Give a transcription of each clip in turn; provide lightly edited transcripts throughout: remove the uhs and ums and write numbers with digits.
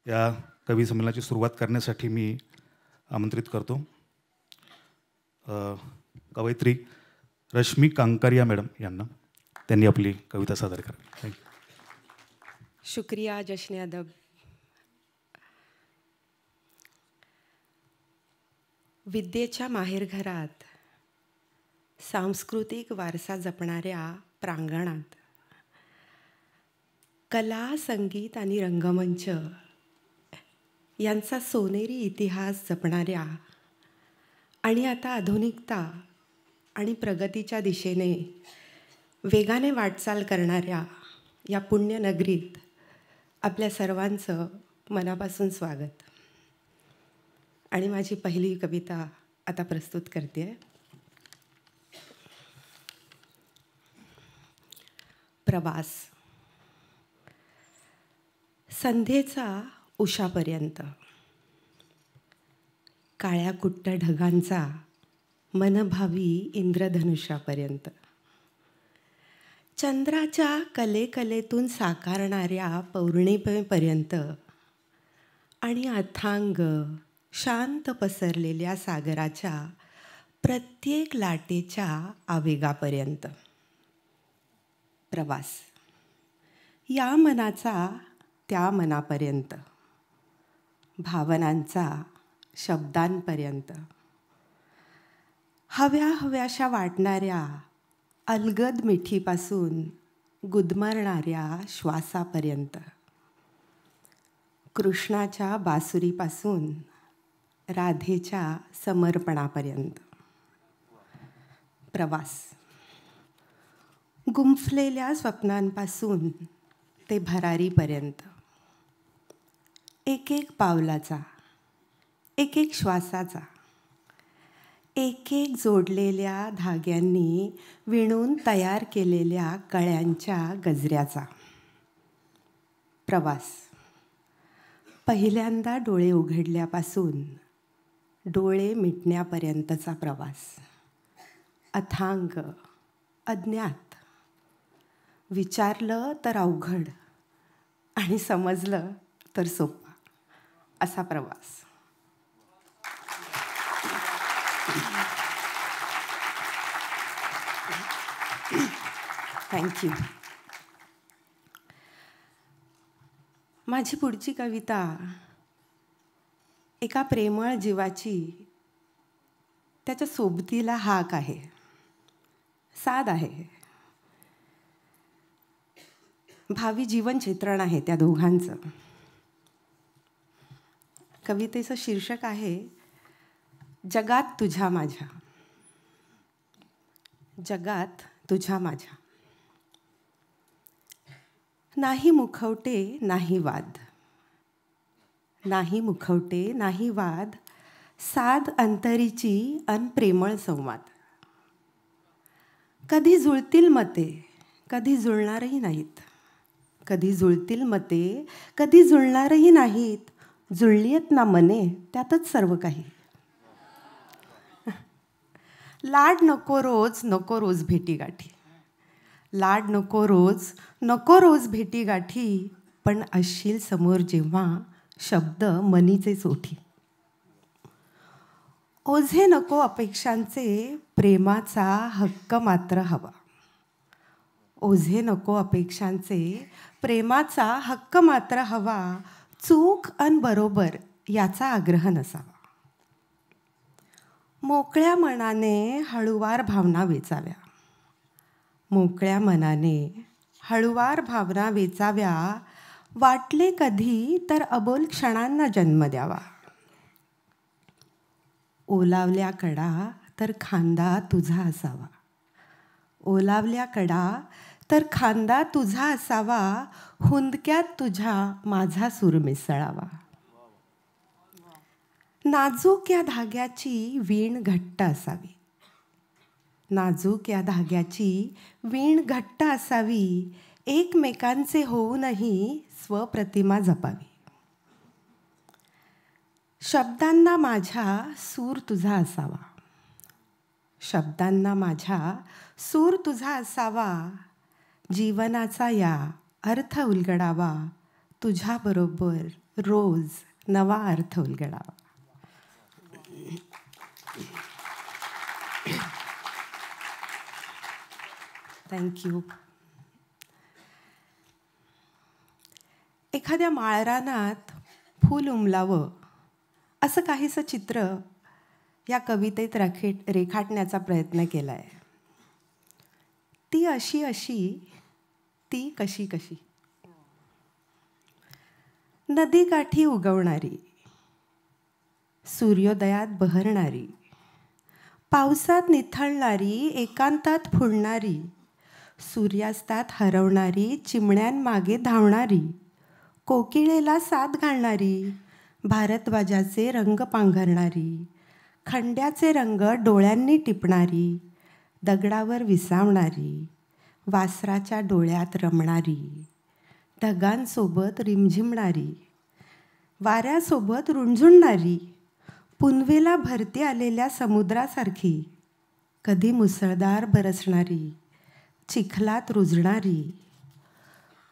या कवी संमेलनाची सुरुवात करण्यासाठी मी आमंत्रित करतो कवयित्री रश्मी कांकारिया मॅडम यांना. त्यांनी आपली कविता सादर करावी. थँक्यू. शुक्रिया जश्न अदब. विद्येच्या माहेरघरात, सांस्कृतिक वारसा जपणाऱ्या प्रांगणात, कला, संगीत आणि रंगमंच यांचा सोनेरी इतिहास जपणाऱ्या आणि आता आधुनिकता आणि प्रगतीच्या दिशेने वेगाने वाटचाल करणाऱ्या या पुण्यनगरीत आपल्या सर्वांचं मनापासून स्वागत. आणि माझी पहिली कविता आता प्रस्तुत करते. प्रवास. संध्येचा उशापर्यंत, काळ्या कुट्ट ढगांचा मनभावी इंद्रधनुष्यापर्यंत, चंद्राच्या कलेकलेतून साकारणाऱ्या पौर्णिमेपर्यंत आणि अथांग शांत पसरलेल्या सागराच्या प्रत्येक लाटेच्या आवेगापर्यंत. प्रवास. या मनाचा त्या मनापर्यंत, भावनांचा शब्दांपर्यंत, हव्या हव्याशा वाटणाऱ्या अलगद मिठीपासून गुदमरणाऱ्या श्वासापर्यंत, कृष्णाच्या बासुरीपासून राधेच्या समर्पणापर्यंत. प्रवास. गुंफलेल्या स्वप्नांपासून ते भरारीपर्यंत, एक एक पावलाचा, एक एक श्वासाचा, एक एक जोडलेल्या धाग्यांनी विणून तयार केलेल्या कळ्यांच्या गजऱ्याचा. प्रवास. पहिल्यांदा डोळे उघडल्यापासून डोळे मिटण्यापर्यंतचा प्रवास. अथांग, अज्ञात, विचारलं तर अवघड आणि समजलं तर सोपा असा प्रवास. थँक्यू. माझी पुढची कविता एका प्रेमळ जीवाची त्याच्या सोबतीला हाक आहे. साध आहे. भावी जीवन चित्रण आहे त्या दोघांचं. कवितेचं शीर्षक आहे जगात तुझ्या माझ्या. जगात तुझ्या माझ्या. नाही मुखवटे नाही वाद, नाही मुखवटे नाही वाद, साध अंतरीची अनप्रेमळ संवाद. कधी जुळतील मते, कधी जुळणारही नाहीत. कधी जुळतील मते, कधी जुळणारही नाहीत. जुळलीयत ना मने, त्यातच सर्व काही. लाड नको रोज, नको रोज भेटीगाठी. लाड नको रोज, नको रोज भेटीगाठी. पण असशील समोर जेव्हा, शब्द मनीचेच ओठी. ओझे नको अपेक्षांचे, प्रेमाचा हक्क मात्र हवा. ओझे नको अपेक्षांचे, प्रेमाचा हक्क मात्र हवा. चूक अन बरोबर याचा आग्रह नसावा. मोकळ्या मनाने हळुवार भावना वेचाव्या. मोकळ्या मनाने हळुवार भावना वेचाव्या. वाटले कधी तर अबोल क्षणांना जन्म द्यावा. ओलावल्या कडा तर खांदा तुझा असावा. ओलावल्या कडा तर खांदा तुझा असावा. हुंदक्यात तुझ्या माझा सूर मिसळावा. नाजूक या धाग्याची वीण घट्ट असावी. नाजूक या धाग्याची वीण घट्ट असावी. एकमेकांचे होऊनही स्वप्रतिमा जपावी. शब्दांना माझ्या सूर तुझा असावा. शब्दांना माझ्या सूर तुझा असावा. जीवनाचा या अर्थ उलगडावा. तुझ्याबरोबर रोज नवा अर्थ उलगडावा. थँक्यू. एखाद्या माळरानात फूल उमलावं असं काहीसं चित्र या कवितेत रेखाटण्याचा प्रयत्न केला आहे. ती अशी अशी, ती कशी कशी. नदीकाठी उगवणारी, सूर्योदयात बहरणारी, पावसात निथळणारी, एकांतात फुलणारी, सूर्यास्तात हरवणारी, चिमण्यांमागे धावणारी, कोकिळेला साथ घालणारी, भारद्वाजाचे रंग पांघरणारी, खंड्याचे रंग डोळ्यांनी टिपणारी, दगडावर विसावणारी, वासराच्या डोळ्यात रमणारी, ढगांसोबत रिमझिमणारी, वाऱ्यासोबत रुंझुणणारी, पुनवेला भरती आलेल्या समुद्रासारखी, कधी मुसळधार बरसणारी, चिखलात रुजणारी,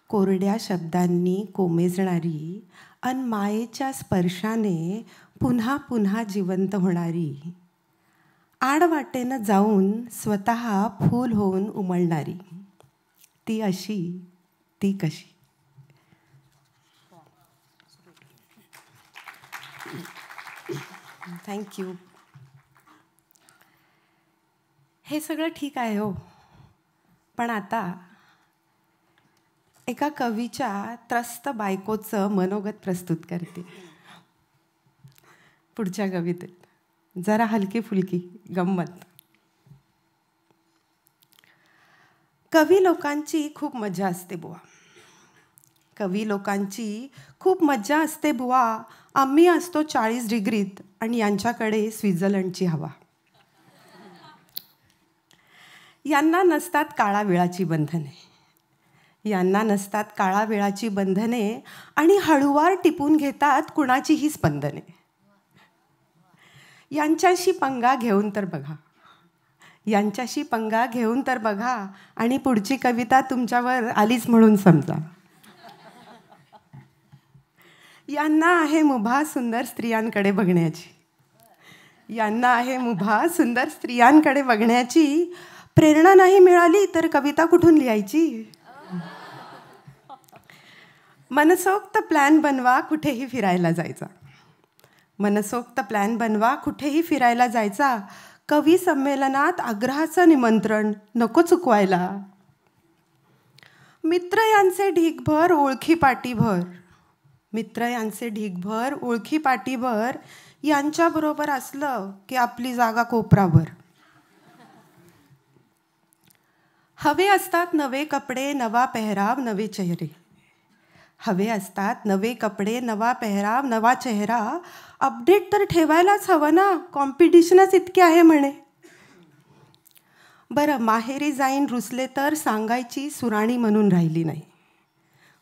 कोरड्या शब्दांनी कोमेजणारी, अन मायेच्या स्पर्शाने पुन्हा पुन्हा जिवंत होणारी, आडवाटेनं जाऊन स्वतः फूल होऊन उमलणारी. ती अशी, ती कशी. थँक्यू. हे सगळं ठीक आहे हो, पण आता एका कवीच्या त्रस्त बायकोचं मनोगत प्रस्तुत करते पुढच्या कवितेत. जरा हलकी फुलकी गंमत. कवी लोकांची खूप मजा असते बुवा, कवी लोकांची खूप मजा असते बुवा. आम्ही असतो 40 डिग्रीत आणि यांच्याकडे स्वित्झर्लंडची हवा. यांना नसतात काळा वेळाची बंधने, यांना नसतात काळा वेळाची बंधने, आणि हळूवार टिपून घेतात कुणाचीही स्पंदने. यांच्याशी पंगा घेऊन तर बघा, यांच्याशी पंगा घेऊन तर बघा, आणि पुढची कविता तुमच्यावर आलीच म्हणून समजा. यांना आहे मुभा सुंदर स्त्रियांकडे बघण्याची, यांना आहे मुभा सुंदर स्त्रियांकडे बघण्याची. प्रेरणा नाही मिळाली तर कविता कुठून लिहायची. मनसोक्त प्लॅन बनवा कुठेही फिरायला जायचा, मनसोक्त प्लॅन बनवा कुठेही फिरायला जायचा. कवी संमेलनात आग्रहाचं निमंत्रण नको चुकवायला. मित्र यांचे ढीगभर ओळखी पाटीभर, मित्र यांचे ढीगभर ओळखी पाटीभर, यांच्याबरोबर असलं की आपली जागा कोपराभर. हवे असतात नवे कपडे नवा पेहराव नवे चेहरे, हवे असतात नवे कपडे नवा पेहराव नवा चेहरा. अपडेट तर ठेवायलाच हवं ना, कॉम्पिटिशनच इतके आहे म्हणे. बरं माहेरी जाईन रुसले तर सांगायची सुराणी म्हणून राहिली नाही,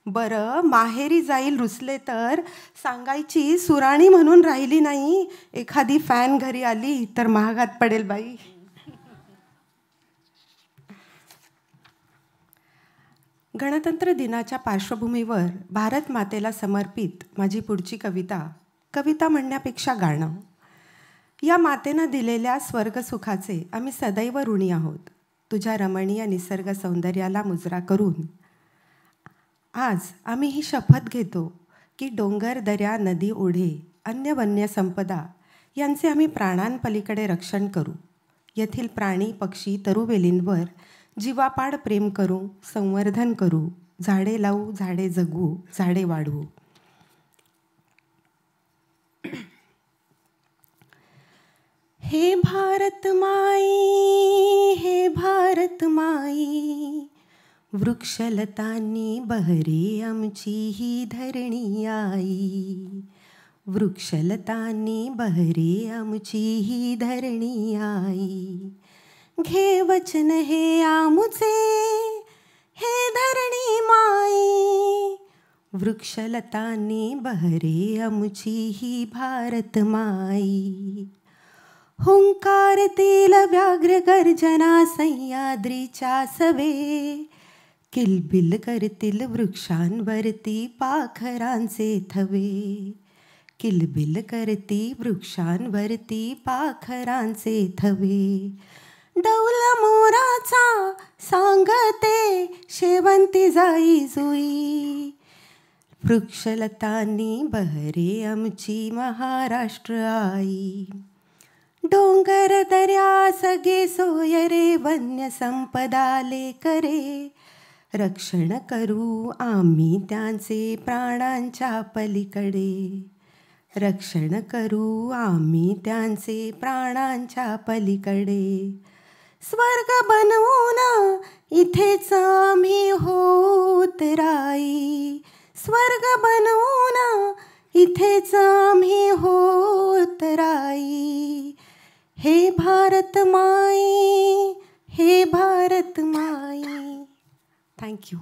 बरं माहेरी जाईल रुसले तर सांगायची सुराणी म्हणून राहिली नाही. एखादी फॅन घरी आली तर महागात पडेल बाई. गणतंत्र दिनाच्या पार्श्वभूमीवर भारत मातेला समर्पित माझी पुढची कविता, कविता म्हणण्यापेक्षा गाणं. या मातेनं दिलेल्या स्वर्गसुखाचे आम्ही सदैव ऋणी आहोत. तुझ्या रमणीय निसर्ग सौंदर्याला मुजरा करून आज आम्ही ही शपथ घेतो की डोंगर दऱ्या नदी ओढे अन्य वन्य संपदा यांचे आम्ही प्राणांपलीकडे रक्षण करू. येथील प्राणी पक्षी तरुवेलींवर जीवापाड प्रेम करू, संवर्धन करू. झाडे लावू, झाडे जगवू, झाडे वाढवू. हे भारत माई, हे भारत माई, वृक्षलतांनी बहरे आमची ही धरणी आई. वृक्षलतांनी बहरे आमची ही धरणी आई. घे वचन हे आमुचे, हे धरणी माई. वृक्षलतांनी बहरे आमची ही भारत माई. हुंकारतील व्याघ्र गर्जना सह्याद्रीच्या सवे, किलबिल करतील वृक्षांवरती पाखरांचे थवे. किलबिल करती वृक्षांवरती पाखरांचे थवे. डौल मोराचा सांगते शेवंती जाई जुई. वृक्षलतांनी बहरे आमची महाराष्ट्र आई. डोंगर दर्या सगळे सोय रे वन्य संपदा लेकरे. रक्षण करू आम्ही त्यांचे प्राणांच्या पलीकडे. रक्षण करू आम्ही त्यांचे प्राणांच्या पलीकडे. स्वर्ग बनवून इथेच आम्ही होत राई. स्वर्ग बनवून इथेच आम्ही होत राई. हे भारत माई, हे भारत माई. थँक्यू.